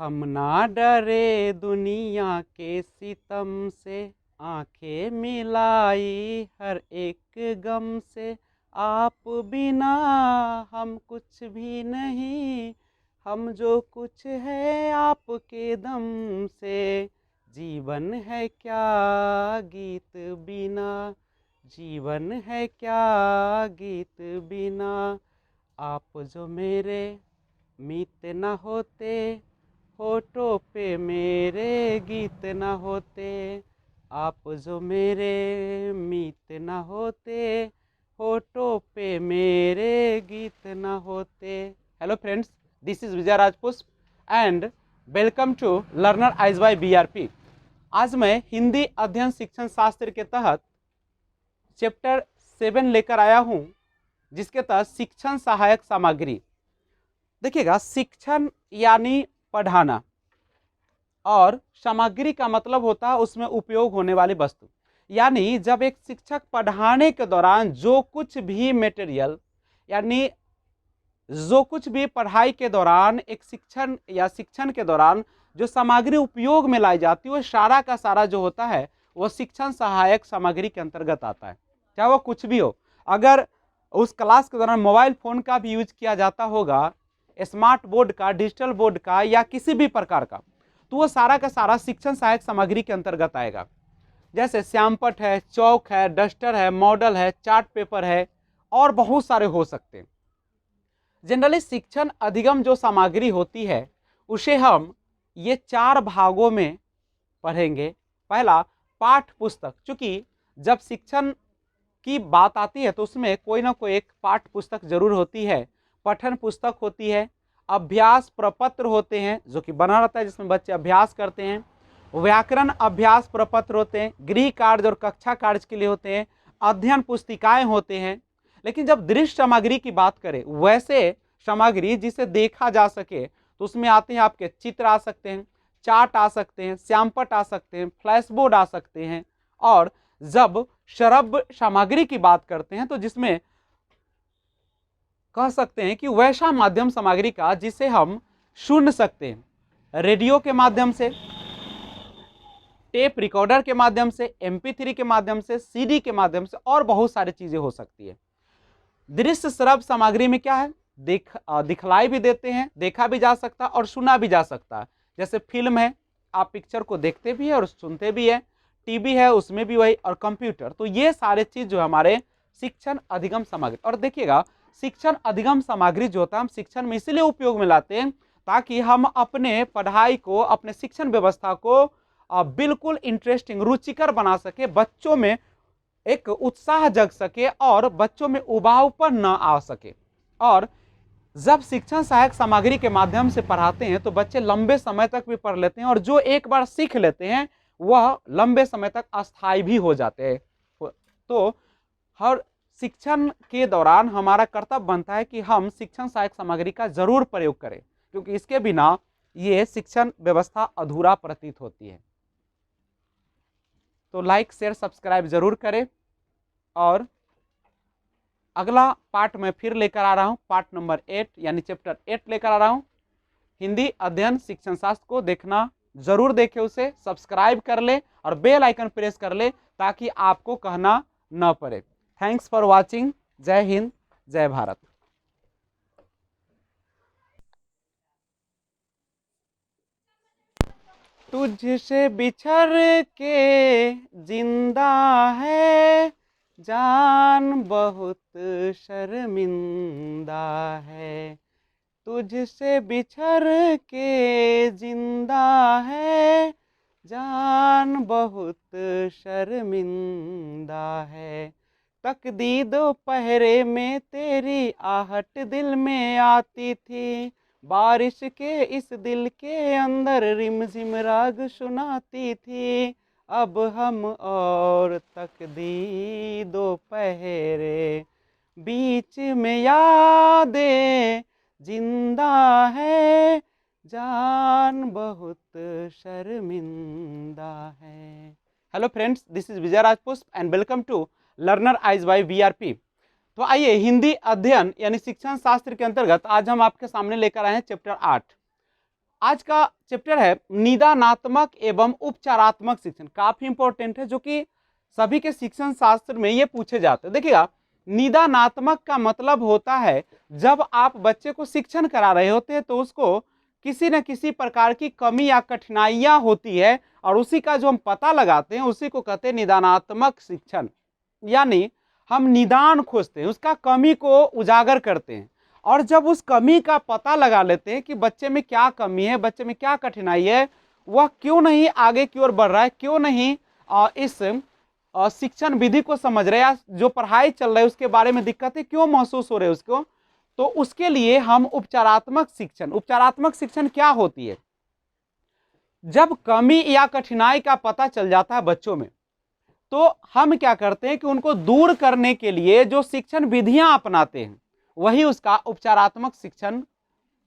हम ना डरे दुनिया के सितम से, आंखें मिलाई हर एक गम से। आप बिना हम कुछ भी नहीं, हम जो कुछ है आपके दम से। जीवन है क्या गीत बिना, जीवन है क्या गीत बिना। आप जो मेरे मीत न होते, होठों पे मेरे गीत न होते। आप जो मेरे मीत न होते, होठों पे मेरे गीत न होते। Hello friends, this is Vijay Rajpushp and welcome to Learner Eyes by BRP. आज मैं हिंदी अध्ययन शिक्षण शास्त्र के तहत चैप्टर 7 लेकर आया हूं, जिसके तहत शिक्षण सहायक सामग्री। देखिएगा, शिक्षण यानी पढ़ाना और सामग्री का मतलब होता है उसमें उपयोग होने वाली वस्तु। यानी जब एक शिक्षक पढ़ाने के दौरान जो कुछ भी मटेरियल, यानी जो कुछ भी पढ़ाई के दौरान एक शिक्षण या शिक्षण के दौरान जो सामग्री उपयोग में लाई जाती है, वो सारा का सारा जो होता है वो शिक्षण सहायक सामग्री के अंतर्गत आता है। चाहे वो कुछ भी हो, अगर उस क्लास के दौरान मोबाइल फोन का भी यूज किया जाता होगा, स्मार्ट बोर्ड का, डिजिटल बोर्ड का या किसी भी प्रकार का, तो वो सारा का सारा शिक्षण सहायक सामग्री के अंतर्गत आएगा। जैसे श्यामपट्ट है, चौक है, डस्टर है, मॉडल है, चार्ट पेपर है और बहुत सारे हो सकते हैं। जनरली शिक्षण अधिगम जो सामग्री होती है उसे हम ये 4 भागों में पढ़ेंगे। पहला, पाठ पुस्तक। चूंकि जब शिक्षण की बात आती है तो उसमें कोई ना कोई एक पाठ पुस्तक जरूर होती है। पठन पुस्तक होती है, अभ्यास प्रपत्र होते हैं जो कि बना रहता है जिसमें बच्चे अभ्यास करते हैं, व्याकरण अभ्यास प्रपत्र होते हैं, गृह कार्य और कक्षा कार्य के लिए होते हैं, अध्ययन पुस्तिकाएं होते हैं। लेकिन जब दृश्य सामग्री की बात करें, वैसे सामग्री जिसे देखा जा सके, तो उसमें आते हैं आपके चित्र आ सकते हैं, चार्ट आ सकते हैं, श्यामपट्ट आ सकते हैं, फ्लैश बोर्ड आ सकते हैं। और जब श्रव्य सामग्री की बात करते हैं तो जिसमें कह सकते हैं कि वैसा माध्यम सामग्री का जिसे हम सुन सकते हैं, रेडियो के माध्यम से, टेप रिकॉर्डर के माध्यम से, MP3 के माध्यम से, CD के माध्यम से, और बहुत सारी चीजें हो सकती है। दृश्य श्रव्य सामग्री में क्या है, दिखलाई भी देते हैं, देखा भी जा सकता है और सुना भी जा सकता है। जैसे फिल्म है, आप पिक्चर को देखते भी है और सुनते भी है, टीवी है उसमें भी वही, और कंप्यूटर। तो ये सारे चीज जो हमारे शिक्षण अधिगम सामग्री। और देखिएगा, शिक्षण अधिगम सामग्री जो होता है हम शिक्षण में इसलिए उपयोग में लाते हैं ताकि हम अपने पढ़ाई को, अपने शिक्षण व्यवस्था को बिल्कुल इंटरेस्टिंग, रुचिकर बना सके, बच्चों में एक उत्साह जग सके और बच्चों में उबाऊपन न आ सके। और जब शिक्षण सहायक सामग्री के माध्यम से पढ़ाते हैं तो बच्चे लंबे समय तक भी पढ़ लेते हैं, और जो एक बार सीख लेते हैं वह लंबे समय तक अस्थायी भी हो जाते हैं। तो हर शिक्षण के दौरान हमारा कर्तव्य बनता है कि हम शिक्षण सहायक सामग्री का जरूर प्रयोग करें, क्योंकि इसके बिना ये शिक्षण व्यवस्था अधूरा प्रतीत होती है। तो लाइक, शेयर, सब्सक्राइब जरूर करें। और अगला पार्ट मैं फिर लेकर आ रहा हूं, पार्ट नंबर 8 यानी चैप्टर 8 लेकर आ रहा हूं। हिंदी अध्ययन शिक्षण शास्त्र को देखना जरूर देखें, उसे सब्सक्राइब कर ले और बेल आइकन प्रेस कर ले ताकि आपको कहना न पड़े। Thanks for watching. जय हिंद, जय भारत। तुझसे बिछड़ के जिंदा है जान, बहुत शर्मिंदा है। तुझसे बिछड़ के जिंदा है जान, बहुत शर्मिंदा है। तकदीर दोपहरे में तेरी आहट दिल में आती थी, बारिश के इस दिल के अंदर रिमझिम राग सुनाती थी। अब हम और तकदीर दोपहरे, बीच में यादें जिंदा है जान, बहुत शर्मिंदा है। Hello friends, this is Vijay Rajpushp and welcome to Learner Eyes by BRP. तो आइए, हिंदी अध्ययन यानी शिक्षण शास्त्र के अंतर्गत आज हम आपके सामने लेकर आए हैं चैप्टर 8। आज का चैप्टर है निदानात्मक एवं उपचारात्मक शिक्षण। काफी इंपॉर्टेंट है, जो कि सभी के शिक्षण शास्त्र में ये पूछे जाते हैं। देखिएगा, निदानात्मक का मतलब होता है जब आप बच्चे को शिक्षण करा रहे होते हैं तो उसको किसी न किसी प्रकार की कमी या कठिनाइयां होती है, और उसी का जो हम पता लगाते हैं उसी को कहते हैं निदानात्मक शिक्षण। यानी हम निदान खोजते हैं, उसका कमी को उजागर करते हैं, और जब उस कमी का पता लगा लेते हैं कि बच्चे में क्या कमी है, बच्चे में क्या कठिनाई है, वह क्यों नहीं आगे की ओर बढ़ रहा है, क्यों नहीं इस शिक्षण विधि को समझ रहे हैं, जो पढ़ाई चल रहा है उसके बारे में दिक्कतें क्यों महसूस हो रहे हैं उसको, तो उसके लिए हम उपचारात्मक शिक्षण क्या होती है? जब कमी या कठिनाई का पता चल जाता है बच्चों में, तो हम क्या करते हैं कि उनको दूर करने के लिए जो शिक्षण विधियां अपनाते हैं वही उसका उपचारात्मक शिक्षण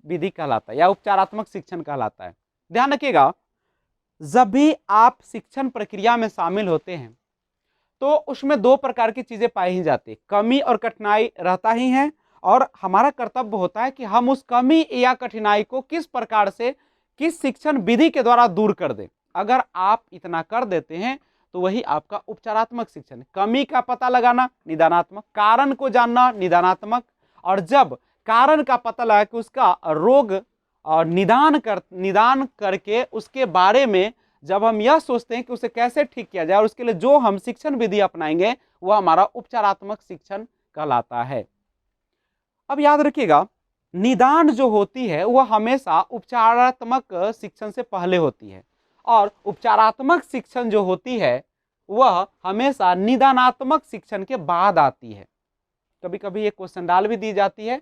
विधि कहलाता है या उपचारात्मक शिक्षण कहलाता है। ध्यान रखिएगा, जब भी आप शिक्षण प्रक्रिया में शामिल होते हैं तो उसमें दो प्रकार की चीजें पाई ही जाती है, कमी और कठिनाई रहता ही है, और हमारा कर्तव्य होता है कि हम उस कमी या कठिनाई को किस प्रकार से, किस शिक्षण विधि के द्वारा दूर कर दें। अगर आप इतना कर देते हैं तो वही आपका उपचारात्मक शिक्षण है। कमी का पता लगाना निदानात्मक, कारण को जानना निदानात्मक, और जब कारण का पता लगा कि उसका रोग निदान करके उसके बारे में जब हम यह सोचते हैं कि उसे कैसे ठीक किया जाए और उसके लिए जो हम शिक्षण विधि अपनाएंगे वह हमारा उपचारात्मक शिक्षण कहलाता है। अब याद रखिएगा, निदान जो होती है वह हमेशा उपचारात्मक शिक्षण से पहले होती है, और उपचारात्मक शिक्षण जो होती है वह हमेशा निदानात्मक शिक्षण के बाद आती है। कभी कभी ये क्वेश्चन डाल भी दी जाती है।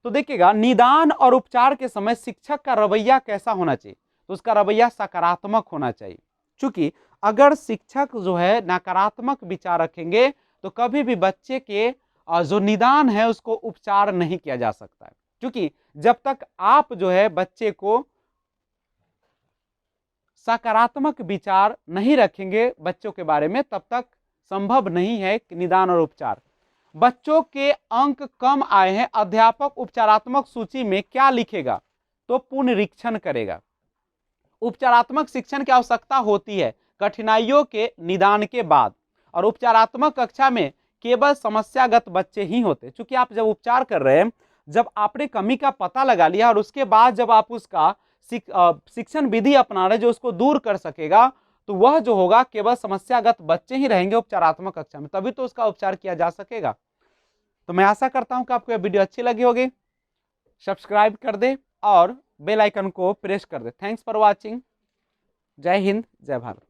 तो देखिएगा, निदान और उपचार के समय शिक्षक का रवैया कैसा होना चाहिए? तो उसका रवैया सकारात्मक होना चाहिए, क्योंकि अगर शिक्षक जो है नकारात्मक विचार रखेंगे तो कभी भी बच्चे के जो निदान है उसको उपचार नहीं किया जा सकता है। क्योंकि जब तक आप जो है बच्चे को सकारात्मक विचार नहीं रखेंगे बच्चों के बारे में, तब तक संभव नहीं है कि निदान और उपचार। बच्चों के अंक कम आए हैं, अध्यापक उपचारात्मक सूची में क्या लिखेगा? तो पुनरीक्षण करेगा। उपचारात्मक शिक्षण की आवश्यकता होती है कठिनाइयों के निदान के बाद, और उपचारात्मक कक्षा में केवल समस्यागत बच्चे ही होते। क्योंकि आप जब उपचार कर रहे हैं, जब आपने कमी का पता लगा लिया और उसके बाद जब आप उसका शिक्षण विधि अपना रहे जो उसको दूर कर सकेगा, तो वह जो होगा केवल समस्यागत बच्चे ही रहेंगे उपचारात्मक कक्षा में, तभी तो उसका उपचार किया जा सकेगा। तो मैं आशा करता हूं कि आपको यह वीडियो अच्छी लगी होगी। सब्सक्राइब कर दे और बेल आइकन को प्रेस कर दे। Thanks for watching. जय हिंद, जय भारत।